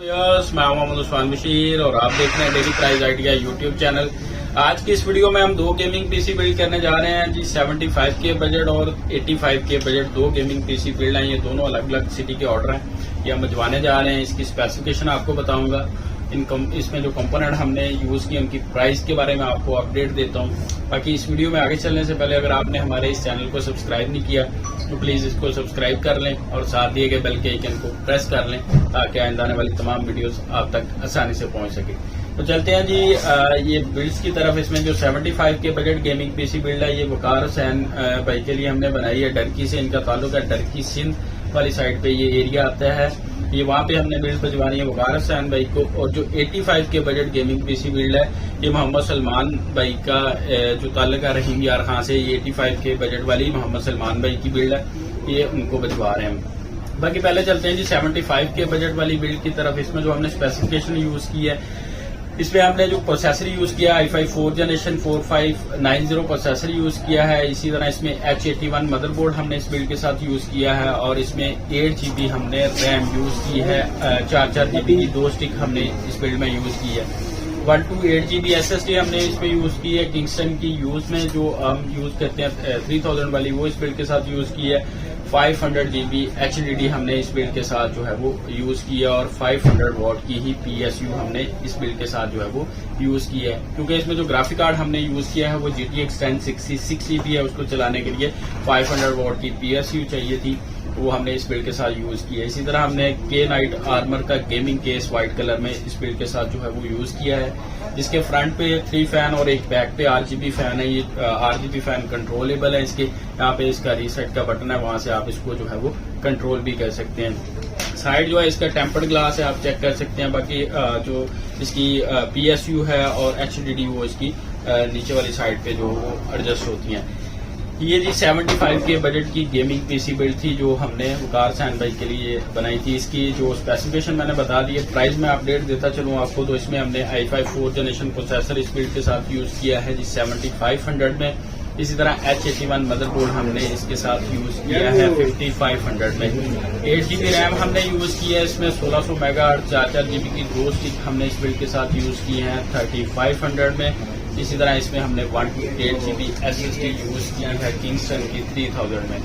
मैं मोहम्मद उस्मान बशीर और आप देख रहे हैं daily price idea YouTube channel. आज की इस वीडियो में हम दो गेमिंग पीसी बिल्ड करने जा रहे हैं जी। 75 के बजट और 85 के बजट दो गेमिंग पीसी बिल्ड हैं। ये दोनों अलग अलग सिटी के ऑर्डर हैं, ये हम भिजवाने जा रहे हैं। इसकी स्पेसिफिकेशन आपको बताऊंगा, इसमें जो कंपोनेंट हमने यूज किए उनकी प्राइस के बारे में आपको अपडेट देता हूं। बाकी इस वीडियो में आगे चलने से पहले अगर आपने हमारे इस चैनल को सब्सक्राइब नहीं किया तो प्लीज इसको सब्सक्राइब कर लें और साथ दिए गए बेल के आइकन को प्रेस कर लें ताकि आइंदा आने वाली तमाम वीडियोस आप तक आसानी से पहुंच सके। तो चलते हैं जी ये बिल्ड्स की तरफ। इसमें जो 75 के बजट गेमिंग पीसी बिल्ड है ये वकार हुसैन भाई के लिए हमने बनाई है। डरकी से इनका ताल्लुक है, डरकी सिंध वाली साइड पे ये एरिया आता है। ये वहाँ पे हमने बिल्ड भिजवानी है वकार हुसैन भाई को। और जो 85 के बजट गेमिंग पीसी बिल्ड है ये मोहम्मद सलमान भाई का जो ताल्लुक है रहीम यार खान से। ये 85 के बजट वाली मोहम्मद सलमान भाई की बिल्ड है, ये उनको भिजवा रहे हैं हम। बाकी पहले चलते हैं जी 75 के बजट वाली बिल्ड की तरफ। इसमें जो हमने स्पेसिफिकेशन यूज की है, इसमें हमने जो प्रोसेसर यूज किया है i5 4 जनरेशन 4590 प्रोसेसर यूज किया है। इसी तरह इसमें H81 मदरबोर्ड हमने इस बिल्ड के साथ यूज किया है और इसमें 8GB हमने रैम यूज की है। 4GB की दो स्टिक हमने इस बिल्ड में यूज की है। 128GB SSD हमने इसमें यूज की है। किंगस्टन की यूज में जो हम यूज करते हैं 3000 वाली, वो इस बिल्ड के साथ यूज की है। 500GB HDD हमने इस बिल्ड के साथ जो है वो यूज की है और 500 वॉट की ही PSU हमने इस बिल्ड के साथ जो है वो यूज की है। क्योंकि इसमें जो ग्राफिक कार्ड हमने यूज किया है वो GTX 1066 GB है, उसको चलाने के लिए 500 वॉट की PSU चाहिए थी, वो हमने इस बिल्ड के साथ यूज किया है। इसी तरह हमने के नाइट आर्मर का गेमिंग केस व्हाइट कलर में इस बिल्ड के साथ जो है वो यूज किया है। जिसके फ्रंट पे 3 फैन और एक बैक पे RGB फैन है। ये RGB फैन कंट्रोलेबल है। इसके यहाँ पे इसका रीसेट का बटन है, वहां से आप इसको जो है वो कंट्रोल भी कर सकते हैं। साइड जो है इसका टेम्पर्ड ग्लास है, आप चेक कर सकते हैं। बाकी जो इसकी PSU है और HDD वो इसकी नीचे वाली साइड पे जो वो एडजस्ट होती हैं। ये जी 75 के बजट की गेमिंग पीसी बिल्ड थी जो हमने वकार हुसैन भाई के लिए बनाई थी। इसकी जो स्पेसिफिकेशन मैंने बता दी है, प्राइस में अपडेट देता चलूँ आपको। तो इसमें हमने i5 4 जनरेशन प्रोसेसर इस बिल्ड के साथ यूज किया है जी 7500 में। इसी तरह H81 मदरबोर्ड हमने इसके साथ यूज किया है 5500 में। 8GB रैम हमने यूज की है। इसमें 1600 मेगाहर्ट्ज 4GB की दो स्टिक हमने इस बिल्ड के साथ यूज की है 3500 में। इसी तरह इसमें हमने 128GB SSD यूज किया है किंगस्टन की 3000 में।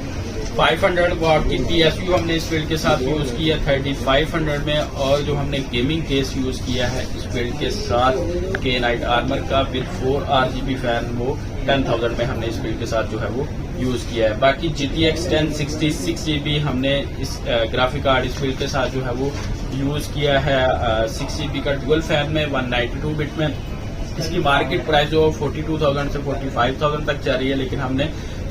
500 वॉट की PSU हमने इस बिल्ड के साथ यूज की है 3500 में। और जो हमने गेमिंग केस यूज किया है इस बिल्ड के साथ के नाइट आर्मर का विद 4 RGB फैन, वो 10,000 में हमने इस बिल्ड के साथ जो है वो यूज किया है। बाकी GTX 1066 GB हमने इस ग्राफिक कार्ड इस बिल्ड के साथ जो है वो यूज किया है 6GB का डुअल फैन में 192 बिट में। इसकी मार्केट प्राइस जो 42,000 से 45,000 तक जा रही है, लेकिन हमने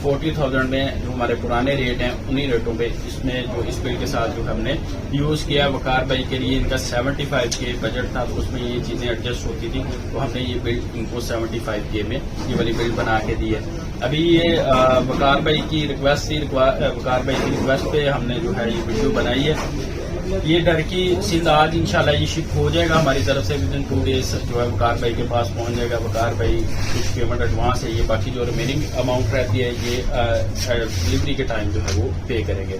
40,000 में जो हमारे पुराने रेट हैं उन्हीं रेटों पे इसमें जो इस बिल्ड के साथ जो हमने यूज किया वकार भाई के लिए। इनका 75 के बजट था तो उसमें ये चीजें एडजस्ट होती थी, तो हमने ये बिल्ड इनको 75 के में ये वाली बिल्ड बना के दी है। अभी ये वकार भाई की रिक्वेस्ट थी, वकार भाई की रिक्वेस्ट पे हमने जो है ये वीडियो बनाई है। ये डरकी सिंध आज इंशाल्लाह ये शिप हो जाएगा हमारी तरफ से। विदिन 2 डेज जो है वकार भाई के पास पहुंच जाएगा। वकार भाई कुछ पेमेंट एडवांस है, ये बाकी जो रिमेनिंग अमाउंट रहती है ये डिलीवरी के टाइम जो है वो पे करेंगे।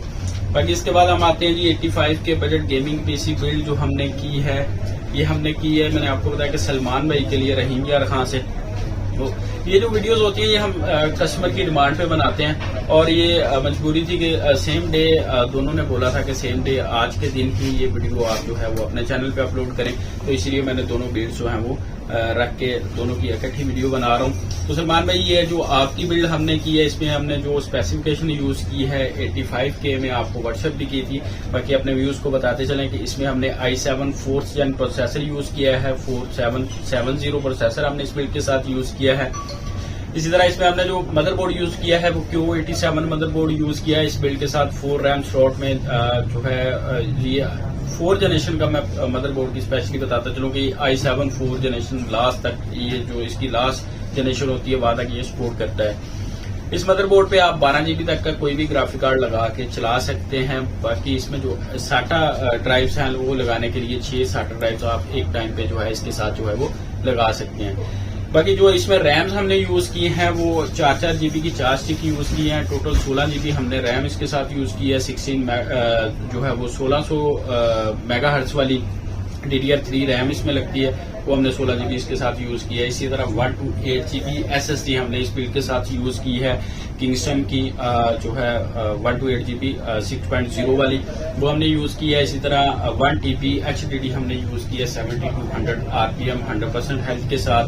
बाकी इसके बाद हम आते हैं जी 85 के बजट गेमिंग पीसी बिल्ड जो हमने की है। ये हमने की है, मैंने आपको बताया कि सलमान भाई के लिए रहीम यार खान से। तो ये जो वीडियोस होती है ये हम कस्टमर की डिमांड पे बनाते हैं और ये मजबूरी थी कि सेम डे दोनों ने बोला था कि सेम डे आज के दिन ही ये वीडियो आप जो है वो अपने चैनल पे अपलोड करें, तो इसलिए मैंने दोनों बिल्ड्स जो हैं वो रख के दोनों की इकट्ठी वीडियो बना रहा हूँ। तो सलमान भाई ये जो आपकी बिल्ड हमने की है इसमें हमने जो स्पेसिफिकेशन यूज की है 85 के में आपको व्हाट्सएप भी की थी। बाकी अपने व्यूज को बताते चलें कि इसमें हमने i7 4th जेन प्रोसेसर यूज किया है। 4770 प्रोसेसर हमने इस बिल्ड के साथ यूज किया है। इसी तरह इसमें हमने जो मदरबोर्ड यूज किया है वो Q87 मदरबोर्ड यूज किया है इस बिल्ड के साथ। 4 रैम स्लॉट में जो है ये 4 जनरेशन का मैं मदरबोर्ड की स्पेशली बताता चलूं कि i7 4 जनरेशन लास्ट तक, ये जो इसकी लास्ट जनरेशन होती है वहां तक ये सपोर्ट करता है। इस मदरबोर्ड पे आप 12GB तक का कोई भी ग्राफिक कार्ड लगा के चला सकते हैं। बाकी इसमें जो SATA ड्राइव्स हैं वो लगाने के लिए 6 SATA ड्राइव्स आप एक टाइम पे जो है इसके साथ जो है वो लगा सकते हैं। बाकी जो इसमें रैम्स हमने यूज की हैं वो 4-4 GB की 4 स्टिक यूज की हैं। टोटल 16 GB हमने रैम इसके साथ यूज की है। 16 जो है वो 1600 मेगाहर्ट्ज वाली DDR3 रैम इसमें लगती है, वो हमने 16 GB इसके साथ यूज़ किया है। इसी तरह 128 GB SSD हमने इस बिल्ड के साथ यूज़ की है। किंगस्टन की जो है 128 GB 6.0 वाली वो हमने यूज़ की है। इसी तरह 1 TB HDD हमने यूज़ किया 7200 RPM 100% हेल्थ के साथ।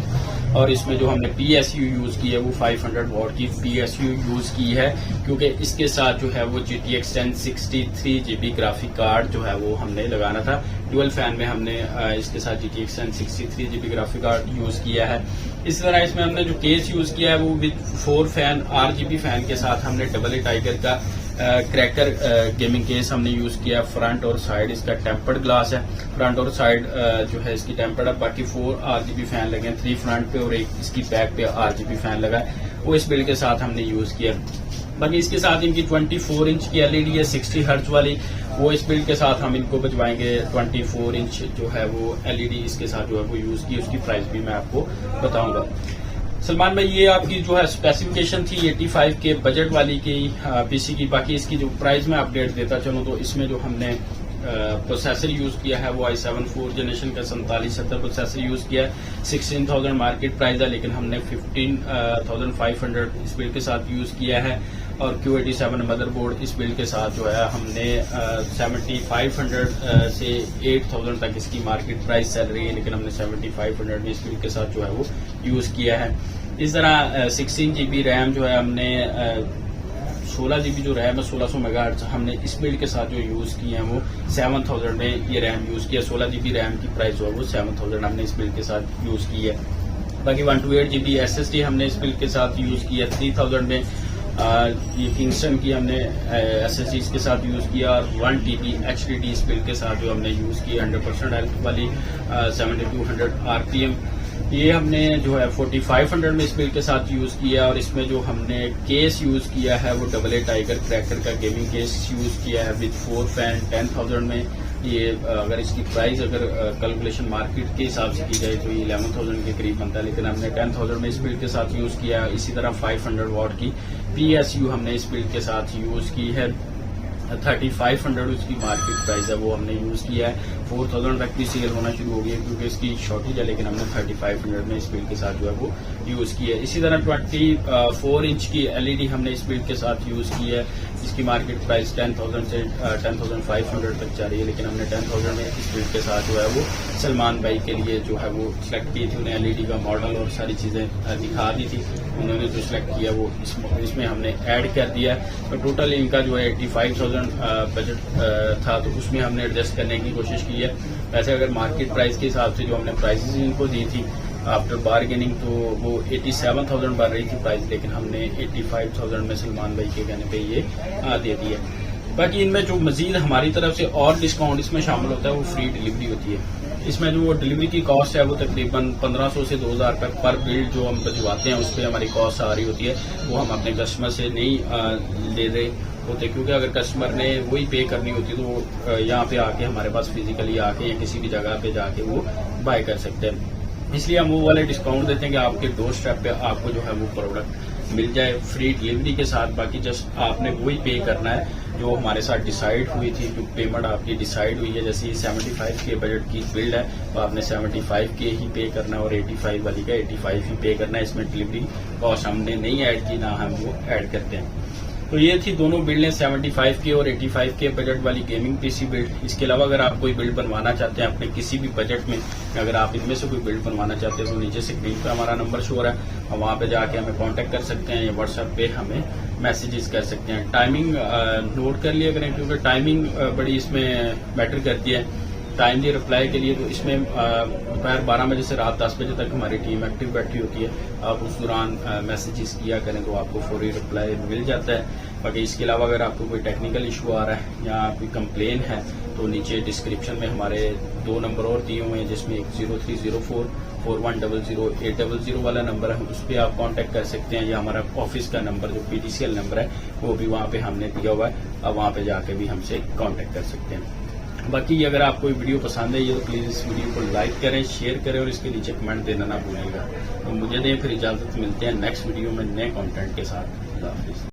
और इसमें जो हमने PSU यूज़ की है वो 500 वॉट की PSU यूज़ की है, क्योंकि इसके साथ जो है वो GTX 1063 GB ग्राफिक कार्ड जो है वो हमने लगाना था। डुअल फैन में हमने इसके साथ GTX 1063 GB graphic card use किया है। इस तरह इसमें हमने जो केस यूज़ किया है वो विद 4 फैन RGB फैन के साथ हमने डबल ए टाइगर का क्रैकर गेमिंग केस हमने यूज़ किया। फ्रंट और साइड इसका टेम्पर्ड ग्लास है, फ्रंट और साइड जो है इसकी टेम्पर्ड है। बाकी 4 RGB फैन लगे हैं, 3 फ्रंट पे और एक इसकी बैक पे RGB फैन लगा है, वो इस बिल्ड के साथ हमने यूज़ किया। बाकी इसके साथ इनकी 24 इंच की LED है 60 हर्ट्ज वाली, वो इस बिल्ड के साथ हम इनको बचवाएंगे। 24 इंच जो है वो LED इसके साथ जो है वो यूज़ की, उसकी प्राइस भी मैं आपको बताऊंगा। सलमान भाई, ये आपकी जो है स्पेसिफिकेशन थी 85 के बजट वाली की पीसी की। बाकी इसकी जो प्राइस में अपडेट देता चलूँ तो इसमें जो हमने प्रोसेसर यूज किया है वो i7 4 जनरेशन का 4770 प्रोसेसर यूज किया है। 16,000 मार्केट प्राइस है, लेकिन हमने 15,500 इस बिल्ड के साथ यूज किया है। और Q87 मदरबोर्ड इस बिल्ड के साथ जो है हमने 7500 से 8000 तक इसकी मार्केट प्राइस चल रही है, लेकिन हमने 7500 में इस बिल्ड के साथ जो है वो यूज किया है। इस तरह 16 GB रैम जो है हमने 16 GB जो रैम है 1600 मेगाहर्ट्ज हमने इस बिल्ड के साथ जो यूज की है वो 7000 में ये रैम यूज किया। 16 GB रैम की प्राइस जो है वो 7000 हमने इस बिल्ड के साथ यूज की है। बाकी 128 GB SSD हमने इस बिल्ड के साथ यूज किया 3000 में। ये किंगस्टन की हमने SSD इसके साथ यूज किया। और 1 TB HDD इस बिल्ड के साथ जो हमने यूज किया 100% हेल्थ वाली 7200 RPM। ये हमने जो है 4500 में इस बिल्ड के साथ यूज किया। और इसमें जो हमने केस यूज किया है वो डबल ए टाइगर क्रैकर का गेमिंग केस यूज किया है विद 4 फैन 10,000 में। ये अगर इसकी प्राइस अगर कैलकुलेशन मार्केट के हिसाब से की जाए तो ये 11,000 के करीब बनता है, लेकिन हमने 10,000 में इस बिल्ड के साथ यूज किया। इसी तरह 500 वॉट की PSU हमने इस बिल्ड के साथ यूज की है। 3500 उसकी मार्केट प्राइस है वो हमने यूज किया है। 4000 तक भी सेल होना शुरू हो गई है क्योंकि इसकी शॉर्टेज है, लेकिन हमने 3500 में इस बिल्ड के साथ जो है वो यूज की है। इसी तरह 24 इंच की LED हमने इस बिल्ड के साथ यूज की है, जिसकी मार्केट प्राइस 10,000 से 10,500 तक जा रही है, लेकिन हमने 10,000 में इस बिल्ड के साथ जो है वो सलमान भाई के लिए जो है वो सिलेक्ट की थी। उन्हें LED का मॉडल और सारी चीजें दिखा दी थी, उन्होंने जो सिलेक्ट किया वो इसमें हमने ऐड कर दिया है। तो टोटल इनका जो है 85,000 बजट था, तो उसमें हमने एडजस्ट करने की कोशिश की है। वैसे अगर मार्केट प्राइस के हिसाब से जो हमने प्राइसेस इनको दी थी आफ्टर बार्गेनिंग तो वो 87,000 बन रही थी प्राइस, लेकिन हमने 85,000 में सलमान भाई के कहने पे ये दे दिया। बाकी इनमें जो मजीद हमारी तरफ से और डिस्काउंट इसमें शामिल होता है वो फ्री डिलीवरी होती है। इसमें जो डिलीवरी की कॉस्ट है वो तकरीबन 1500 से 2000 रुपये पर बिल्ड जो हम भिजवाते हैं उस पर हमारी कॉस्ट आ रही होती है। वो हम अपने कस्टमर से नहीं ले रहे होते, क्योंकि अगर कस्टमर ने वही पे करनी होती तो वो यहाँ पे आके हमारे पास फिजिकली आके या किसी भी जगह पे जाके वो बाय कर सकते हैं। इसलिए हम वो वाले डिस्काउंट देते हैं कि आपके डोर स्टेप पे आपको जो है वो प्रोडक्ट मिल जाए फ्री डिलीवरी के साथ। बाकी जस्ट आपने वही पे करना है जो हमारे साथ डिसाइड हुई थी, जो पेमेंट आपकी डिसाइड हुई है। जैसे 75 के बजट की बिल्ड है तो आपने 75 के ही पे करना है और 85 वाली का 85 ही पे करना है। इसमें डिलीवरी कॉस्ट हमने नहीं ऐड की, ना हम वो ऐड करते हैं। तो ये थी दोनों बिल्डें 75 के और 85 के बजट वाली गेमिंग पीसी बिल्ड। इसके अलावा अगर आप कोई बिल्ड बनवाना चाहते हैं अपने किसी भी बजट में, अगर आप इनमें से कोई बिल्ड बनवाना चाहते हैं तो नीचे स्क्रीन पर हमारा नंबर शो हो रहा है और वहाँ पे जाके हमें कांटेक्ट कर सकते हैं या व्हाट्सएप पे हमें मैसेजेस कर सकते हैं। टाइमिंग नोट कर लिया करें, क्योंकि टाइमिंग बड़ी इसमें मैटर करती है। टाइमली रिप्लाई के लिए तो इसमें दोपहर 12 बजे से रात 10 बजे तक हमारी टीम एक्टिव बैठी होती है। आप उस दौरान मैसेजेस किया करें तो आपको फौरी रिप्लाई मिल जाता है। बाकी इसके अलावा अगर आपको कोई टेक्निकल इशू आ रहा है या कोई कंप्लेन है तो नीचे डिस्क्रिप्शन में हमारे 2 नंबर और दिए हुए हैं, जिसमें एक 0304 4100 वाला नंबर है, उस पर आप कांटेक्ट कर सकते हैं। या हमारा ऑफिस का नंबर जो PTCL नंबर है वो भी वहाँ पे हमने दिया हुआ है, अब वहाँ पे जाके भी हमसे कांटेक्ट कर सकते हैं। बाकी अगर आपको ये वीडियो पसंद है तो प्लीज़ इस वीडियो को लाइक करें, शेयर करें और इसके नीचे कमेंट देना ना भूलिएगा। तो मुझे दें फिर इजाज़त, मिलते हैं नेक्स्ट वीडियो में नए कंटेंट के साथ।